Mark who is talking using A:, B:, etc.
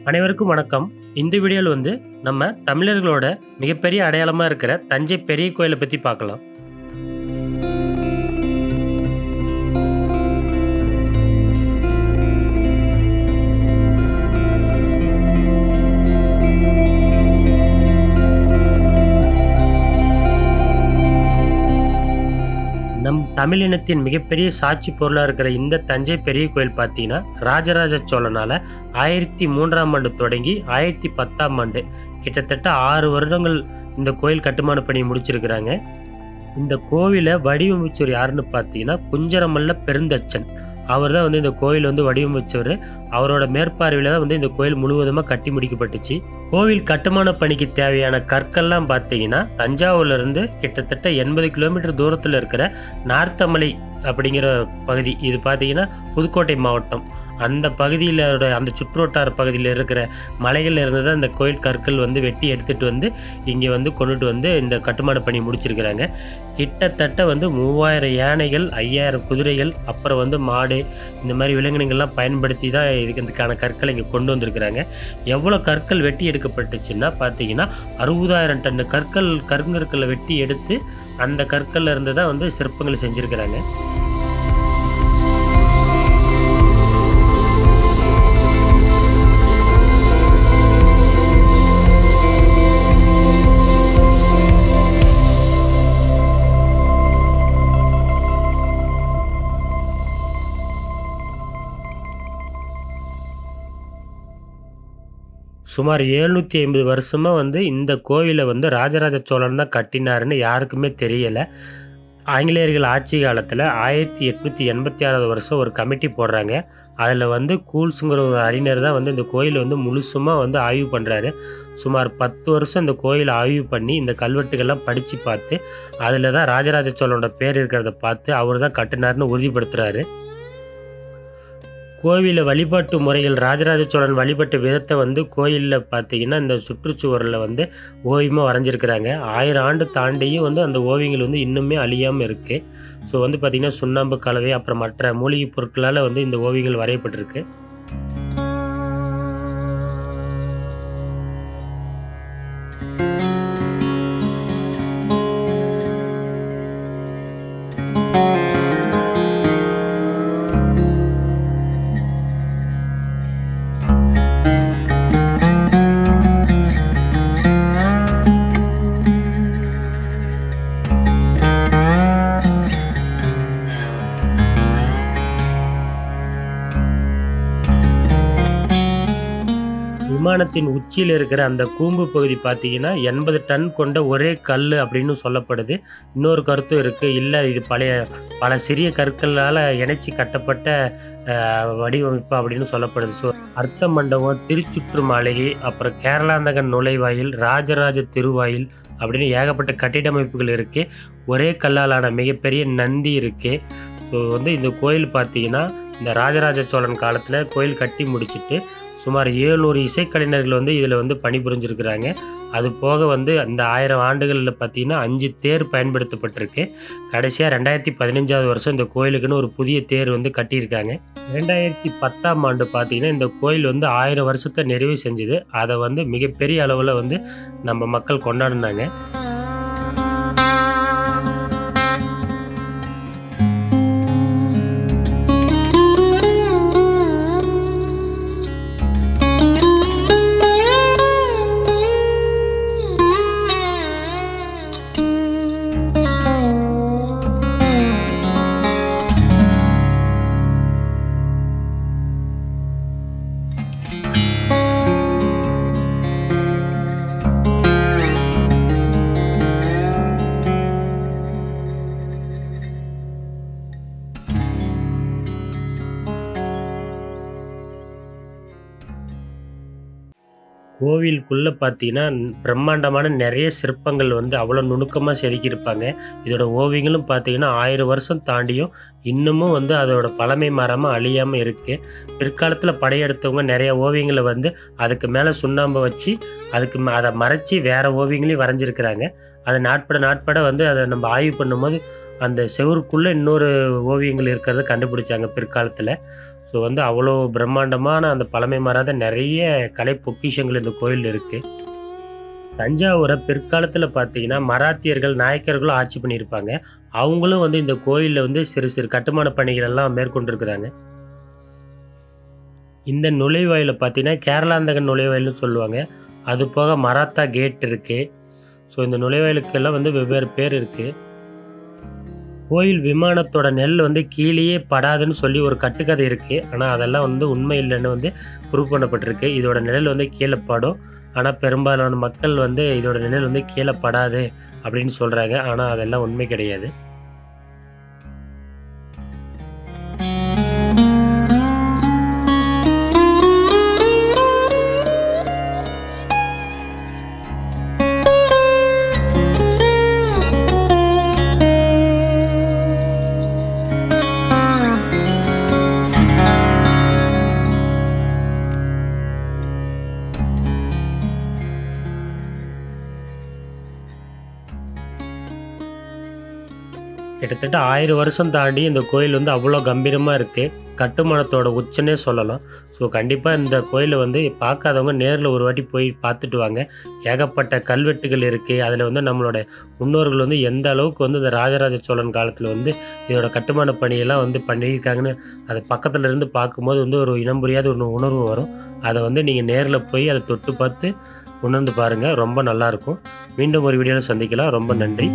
A: அனைவருக்கும் வணக்கம். இந்த வீடியோவில் நம்ம தமிழர்களோட மிகப்பெரிய அடையாளமாக இருக்கிற தஞ்சை பெரிய கோயிலை பற்றி பார்க்கலாம். நம் தமிழினத்தின் மிகப்பெரிய சாட்சி பொருளாக இருக்கிற இந்த தஞ்சை பெரிய கோயில் பார்த்தீங்கன்னா ராஜராஜ சோழனால் 1003ஆம் ஆண்டு தொடங்கி 1010ஆம் ஆண்டு கிட்டத்தட்ட 6 வருடங்கள் இந்த கோயில் கட்டுமான பணி முடிச்சிருக்கிறாங்க. இந்த கோவிலை வடிவமைச்சவர் யாருன்னு பார்த்தீங்கன்னா குஞ்சரமல்ல பெருந்தச்சன். அவர் தான் இந்த கோயில் வடிவமைச்சவர். அவரோட மேற்பார்வையில் தான் இந்த கோயில் முழுவதுமாக கட்டி முடிக்கப்பட்டுச்சு. கோவில் கட்டுமான பணிக்கு தேவையான கற்கள்லாம் பார்த்தீங்கன்னா தஞ்சாவூர்லேருந்து கிட்டத்தட்ட 80 கிலோமீட்டர் தூரத்தில் இருக்கிற நார்த்தமலை அப்படிங்கிற பகுதி. இது பார்த்தீங்கன்னா புதுக்கோட்டை மாவட்டம். அந்த பகுதியில் அந்த சுற்றுவட்டார பகுதியில் இருக்கிற மலைகளில் இருந்து தான் இந்த கோயில் கற்கள் வெட்டி எடுத்துகிட்டு இங்கே கொண்டுட்டு இந்த கட்டுமான பணி முடிச்சிருக்கிறாங்க. கிட்டத்தட்ட 3000 யானைகள், 5000 குதிரைகள், அப்புறம் மாடு, இந்த மாதிரி விலங்கினங்கள்லாம் பயன்படுத்தி தான் இதுக்கான கற்களை இங்கே கொண்டு வந்திருக்கிறாங்க. எவ்வளோ கற்கள் வெட்டி எடுக்கப்பட்டுச்சுன்னா பார்த்தீங்கன்னா 60,000 டன் கருங்கற்களை வெட்டி எடுத்து அந்த கற்களில் இருந்து தான் சிற்பங்கள் செஞ்சுருக்கிறாங்க. சுமார் 750 வருஷமாக இந்த கோவிலை ராஜராஜ சோழன் தான் கட்டினாருன்னு யாருக்குமே தெரியலை. ஆங்கிலேயர்கள் ஆட்சி காலத்தில் 1886 வருஷம் ஒரு கமிட்டி போடுறாங்க. அதில் கூல்ஸுங்கிற ஒரு அறிஞர் தான் இந்த கோயிலை முழுசுமாக ஆய்வு பண்ணுறாரு. சுமார் 10 வருஷம் இந்த கோயிலை ஆய்வு பண்ணி இந்த கல்வெட்டுகள்லாம் படித்து பார்த்து அதில் தான் ராஜராஜ சோழனோட பேர் இருக்கிறத பார்த்து அவர் தான் கட்டினார்னு உறுதிப்படுத்துகிறாரு. கோவிலில் வழிபாட்டு முறைகள், ராஜராஜ சோழன் வழிபட்ட விதத்தை கோயிலில் பார்த்தீங்கன்னா இந்த சுற்றுச்சுவரில் ஓவியமாக வரைஞ்சிருக்கிறாங்க. 1000 ஆண்டு தாண்டியும் அந்த ஓவியங்கள் இன்னுமே அழியாமல் இருக்குது. ஸோ பார்த்திங்கன்னா சுண்ணாம்பு கலவை, அப்புறம் மற்ற மூலிகை பொருட்களால் இந்த ஓவியங்கள் வரையப்பட்டிருக்கு. விமானத்தின் உச்சியில் இருக்கிற அந்த கூம்பு பகுதி பார்த்தீங்கன்னா 80 டன் கொண்ட ஒரே கல் அப்படின்னு சொல்லப்படுது. இன்னொரு கருத்தும் இருக்குது, இல்லை இது பல சிறிய கற்களால் இணைச்சி கட்டப்பட்ட வடிவமைப்பு அப்படின்னு சொல்லப்படுது. ஸோ அர்த்த மண்டபம், திருச்சுற்று மாளிகை, அப்புறம் கேரளாந்தகன் நுழைவாயில், ராஜராஜ திருவாயில் அப்படின்னு ஏகப்பட்ட கட்டிடமைப்புகள் இருக்குது. ஒரே கல்லாலான மிகப்பெரிய நந்தி இருக்குது. ஸோ இந்த கோயில் பார்த்தீங்கன்னா இந்த ராஜராஜ சோழன் காலத்தில் கோயில் கட்டி முடிச்சுட்டு சுமார் 700 இசைக்கலைஞர்கள் இதில் பணிபுரிஞ்சிருக்கிறாங்க. அது போக அந்த 1000 ஆண்டுகளில் பார்த்தீங்கன்னா 5 தேர் பயன்படுத்தப்பட்டிருக்கு. கடைசியாக 2015ஆவது வருஷம் இந்த கோயிலுக்குன்னு ஒரு புதிய தேர் கட்டியிருக்காங்க. 2010ஆம் ஆண்டு பார்த்தீங்கன்னா இந்த கோயில் 1000 வருஷத்தை நிறைவு செஞ்சுது. அதை மிகப்பெரிய அளவில் நம்ம மக்கள் கொண்டாடினாங்க. கோவிலுக்குள்ளே பார்த்தீங்கன்னா பிரம்மாண்டமான நிறைய சிற்பங்கள் அவ்வளோ நுணுக்கமாக செதுக்கியிருப்பாங்க. இதோட ஓவியங்களும் பார்த்தீங்கன்னா 1000 வருஷம் தாண்டியும் இன்னமும் அதோட பழமை மாறாமல் அழியாமல் இருக்குது. பிற்காலத்தில் படையெடுத்தவங்க நிறைய ஓவியங்களை அதுக்கு மேலே சுண்ணாம்பை வச்சு அதை மறைச்சி வேறு ஓவியங்களையும் வரைஞ்சிருக்கிறாங்க. அது நாட்பட அதை நம்ம ஆய்வு பண்ணும்போது அந்த செவுருக்குள்ளே இன்னொரு ஓவியங்கள் இருக்கிறத கண்டுபிடிச்சாங்க பிற்காலத்தில். ஸோ வந்து அவ்வளோ பிரம்மாண்டமான அந்த பழமை மாறாத நிறைய கலை பொக்கிஷங்கள் இந்த கோயில் இருக்குது. தஞ்சாவூரை பிற்காலத்தில் பார்த்தீங்கன்னா மராத்தியர்கள் நாயக்கர்களும் ஆட்சி பண்ணியிருப்பாங்க. அவங்களும் வந்து இந்த கோயிலில் வந்து சிறு சிறு கட்டுமான பணிகள் எல்லாம் மேற்கொண்டிருக்கிறாங்க. இந்த நுழைவாயில பார்த்தீங்கன்னா கேரளாந்தகன் நுழைவாயில்னு சொல்லுவாங்க. அது போக மராத்தா கேட் இருக்குது. ஸோ இந்த நுழைவாயிலுக்கெல்லாம் வந்து வெவ்வேறு பேர் இருக்குது. கோயில் விமானத்தோட நெல் வந்து கீழேயே படாதுன்னு சொல்லி ஒரு கட்டுக்கதை இருக்குது. ஆனால் அதெல்லாம் வந்து உண்மை இல்லைன்னு வந்து ப்ரூவ் பண்ணப்பட்டிருக்கு. இதோட நிழல் வந்து கீழே படும். ஆனால் பெரும்பாலான மக்கள் வந்து இதோட நிழல் வந்து கீழே படாது அப்படின்னு சொல்கிறாங்க. ஆனால் அதெல்லாம் உண்மை கிடையாது. கிட்டத்தட்ட 1000 வருஷம் தாண்டி இந்த கோயில் வந்து அவ்வளோ கம்பீரமாக இருக்குது. கட்டுமானத்தோட உச்சனே சொல்லலாம். ஸோ கண்டிப்பாக இந்த கோயிலை வந்து பார்க்காதவங்க நேரில் ஒரு வாட்டி போய் பார்த்துட்டு வாங்க. ஏகப்பட்ட கல்வெட்டுகள் இருக்குது. அதில் வந்து நம்மளோட முன்னோர்கள் வந்து எந்த அளவுக்கு வந்து இந்த ராஜராஜ சோழன் காலத்தில் வந்து இதோட கட்டுமான பணியெல்லாம் வந்து பண்ணியிருக்காங்கன்னு அதை பக்கத்தில் இருந்து பார்க்கும்போது வந்து ஒரு இனம் புரியாத ஒரு உணர்வு வரும். அதை வந்து நீங்கள் நேரில் போய் அதை தொட்டு பார்த்து உணர்ந்து பாருங்கள். ரொம்ப நல்லாயிருக்கும். மீண்டும் ஒரு வீடியோவில் சந்திக்கலாம். ரொம்ப நன்றி.